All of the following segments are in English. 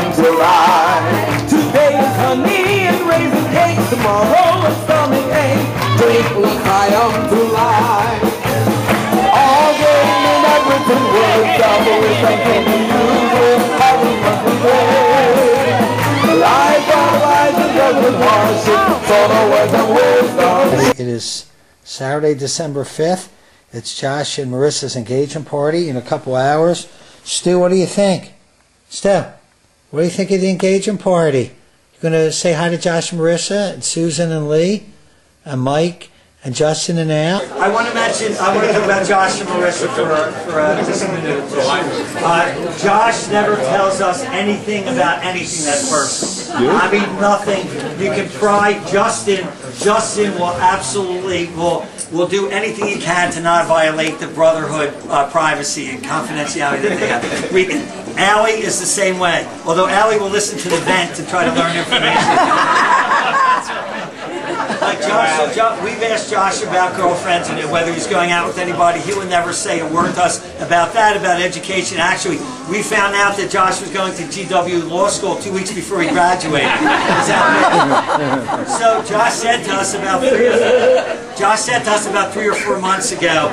until today is honey and raisin cake, tomorrow is stomach ache. Drink we triumph to life. All game in that written word, double is something to use with how we must play. Life on life and death with hardship, so no words of wisdom. It is Saturday, December 5th. It's Josh and Marissa's engagement party in a couple hours. Stu, what do you think? Stu, what do you think of the engagement party? You're going to say hi to Josh and Marissa and Susan and Lee and Mike and Justin and Al? I want to talk about Josh and Marissa for just a minute. Josh never tells us anything about anything that's personal. I mean, nothing. You can pry. Justin will absolutely will do anything he can to not violate the brotherhood privacy and confidentiality that they have. Allie is the same way. Although Allie will listen to the vent to try to learn information. We've asked Josh about girlfriends and whether he's going out with anybody. He would never say a word to us about that, about education. Actually, we found out that Josh was going to GW Law School 2 weeks before he graduated. So Josh said to us about 3 or 4 months ago,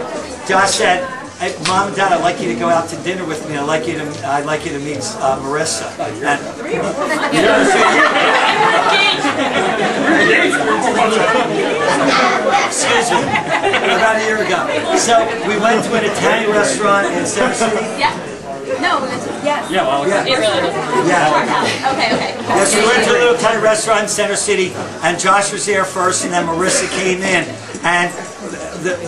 Josh said, "Hey, Mom and Dad, I'd like you to go out to dinner with me. I'd like you to meet Marissa." And, excuse me, about a year ago. So we went to an Italian restaurant in Center City. Yeah. No, yes. Yeah, well, yeah. It really is. Yeah. Okay. Yes, we went to a little Italian restaurant in Center City, and Josh was there first, and then Marissa came in, and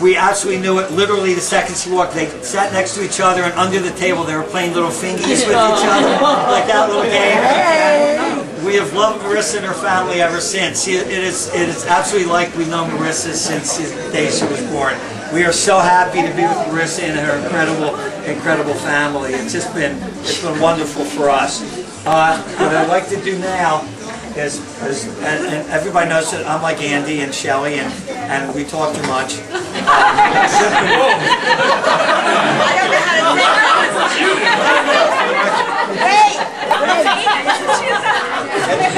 we absolutely knew it. Literally, the second she walked, they sat next to each other, and under the table, they were playing little fingies with each other, like that little game. We have loved Marissa and her family ever since. It is absolutely like we've known Marissa since the day she was born. We are so happy to be with Marissa and her incredible family. It's been wonderful for us. What I'd like to do now is and everybody knows that I'm like Andy and Shelley, and we talk too much.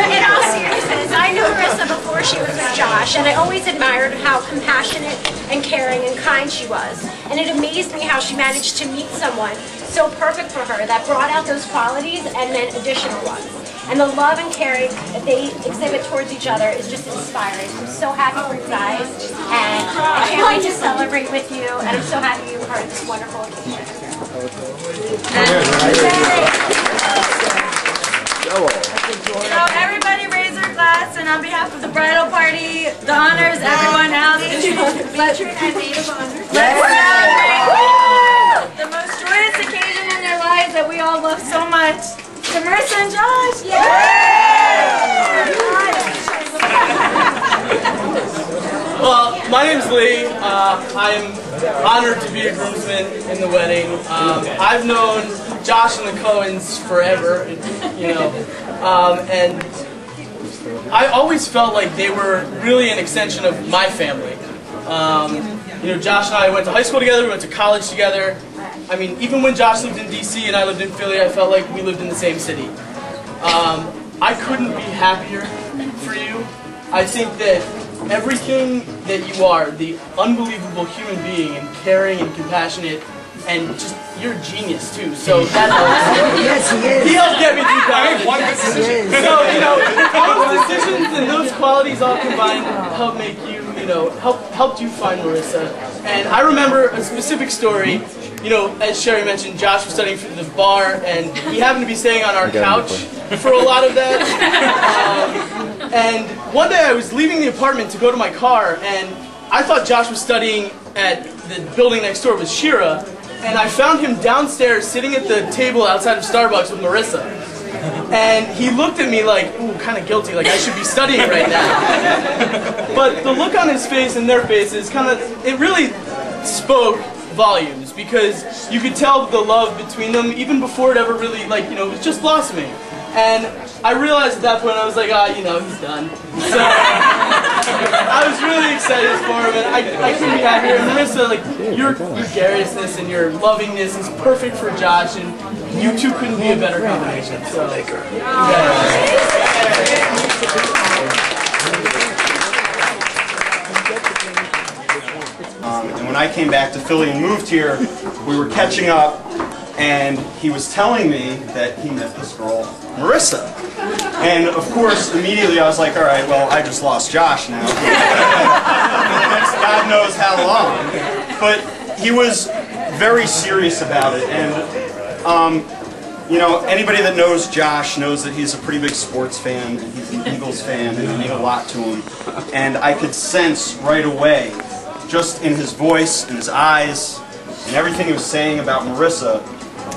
In all seriousness, I knew Marissa before she was with Josh, and I always admired how compassionate and caring and kind she was. And it amazed me how she managed to meet someone so perfect for her that brought out those qualities and then additional ones. And the love and caring that they exhibit towards each other is just inspiring. I'm so happy for you guys, and I can't wait to celebrate with you, and I'm so happy to be part of this wonderful occasion. So everybody raise their glass, and on behalf of the bridal party, the honors, everyone else, matron and maid of honor. Let's celebrate the most joyous occasion in their lives that we all love so much. To Marissa and Josh! Yay! Well, my name's Lee. I'm honored to be a groomsman in the wedding. I've known Josh and the Cohens forever, and I always felt like they were really an extension of my family. Josh and I went to high school together, we went to college together. I mean, even when Josh lived in DC and I lived in Philly, I felt like we lived in the same city. I couldn't be happier for you. I think that everything that you are, the unbelievable human being and caring and compassionate, and just, you're a genius too, so that helps. Yes, he is. He helped get me through college. So, those decisions and those qualities all combined help make you, helped you find Marissa. And I remember a specific story. As Sherry mentioned, Josh was studying for the bar, and he happened to be staying on our couch for a lot of that. And one day I was leaving the apartment to go to my car, and I thought Josh was studying at the building next door with Shira, and I found him downstairs sitting at the table outside of Starbucks with Marissa. And he looked at me like, ooh, kind of guilty, like I should be studying right now. But the look on his face and their faces it really spoke volumes, because you could tell the love between them even before it ever really, it was just blossoming. And I realized at that point, I was like, you know, he's done. So I was really excited for him, and I couldn't be happier. And Marisa, like, your gregariousness and your lovingness is perfect for Josh, and you two couldn't be a better combination. So, and when I came back to Philly and moved here, we were catching up, and he was telling me that he met this girl, Marisa. And of course, immediately I was like, all right, well, I just lost Josh now. Next God knows how long. But he was very serious about it. And, you know, anybody that knows Josh knows that he's a pretty big sports fan, and he's an Eagles fan, and it meant a lot to him. And I could sense right away, just in his voice, in his eyes, and everything he was saying about Marisa,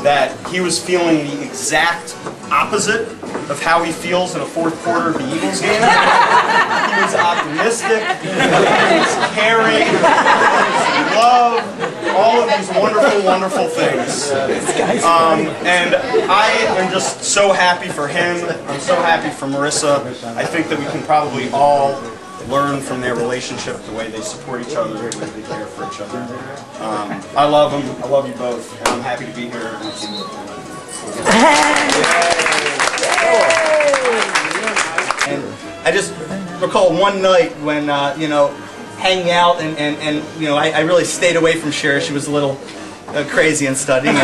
that he was feeling the exact opposite of how he feels in a fourth quarter of the Eagles game. He was optimistic, he was caring, he loved all of these wonderful, wonderful things. And I am just so happy for him. I'm so happy for Marisa. I think that we can probably all learn from their relationship, the way they support each other, the way they care for each other. I love them. I love you both, and I'm happy to be here. And I just recall one night when, you know, hanging out, and you know, I really stayed away from Cher. She was a little crazy in studying.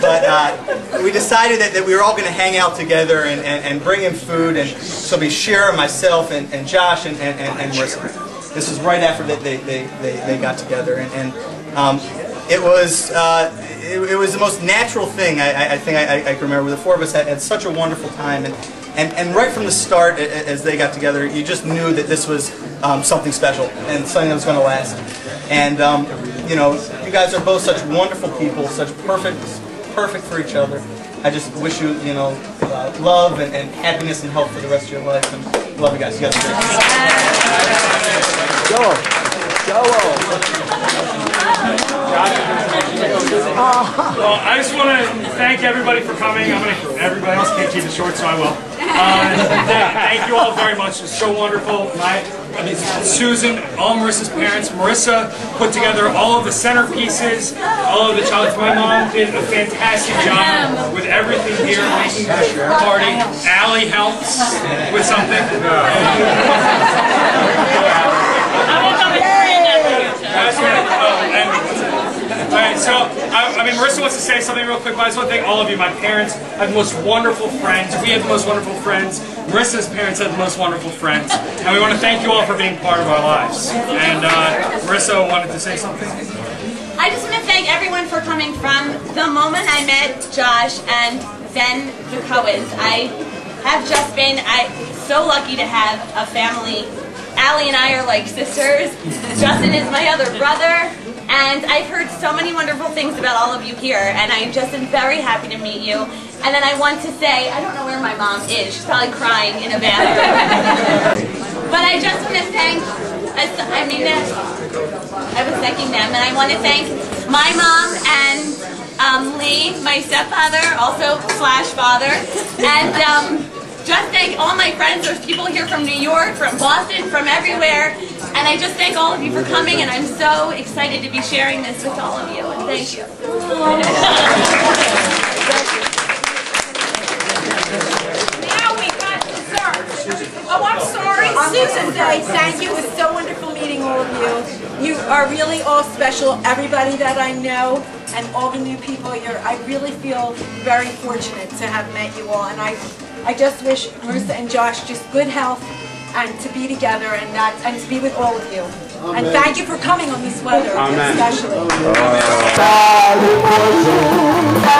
But we decided that we were all going to hang out together and bring in food, and so be Cher, myself, and Josh, and Marisa. This was right after they got together, and it was the most natural thing I think I can remember. The four of us had such a wonderful time, and right from the start, as they got together, you just knew that this was something special and something that was going to last. And you know, you guys are both such wonderful people, such perfect for each other. I just wish you, you know, love and happiness and health for the rest of your life. And love you guys. You guys are great. Well, I just want to thank everybody for coming. Everybody else can't keep it short, so I will. Thank you all very much. It's so wonderful. Susan, all Marissa's parents. Marisa put together all of the centerpieces, all of the chocolates. My mom did a fantastic job with everything here, making the party. Allie helps with something. Alright, so, I mean, Marisa wants to say something real quick, but I just want to thank all of you. My parents have the most wonderful friends. We have the most wonderful friends. Marissa's parents have the most wonderful friends. And we want to thank you all for being part of our lives. And Marisa wanted to say something. I just want to thank everyone for coming. From the moment I met Josh and then the Cohens, I have just been so lucky to have a family. Allie and I are like sisters. Justin is my other brother. And I've heard so many wonderful things about all of you here, and I just am very happy to meet you. And then I want to say, I don't know where my mom is. She's probably crying in a bathroom. But I just want to thank, I was thanking them, and I want to thank my mom and Lee, my stepfather, also / father, and just thank all my friends. There's people here from New York, from Boston, from everywhere. And I just thank all of you for coming, and I'm so excited to be sharing this with all of you. And thank you. Now we got dessert. Oh, I'm sorry. Susan Day, thank you. It was so wonderful meeting all of you. You are really all special. Everybody that I know and all the new people here, I really feel very fortunate to have met you all. And I just wish Marisa and Josh just good health and to be together and to be with all of you. Amen. And thank you for coming on this weather, especially. Amen.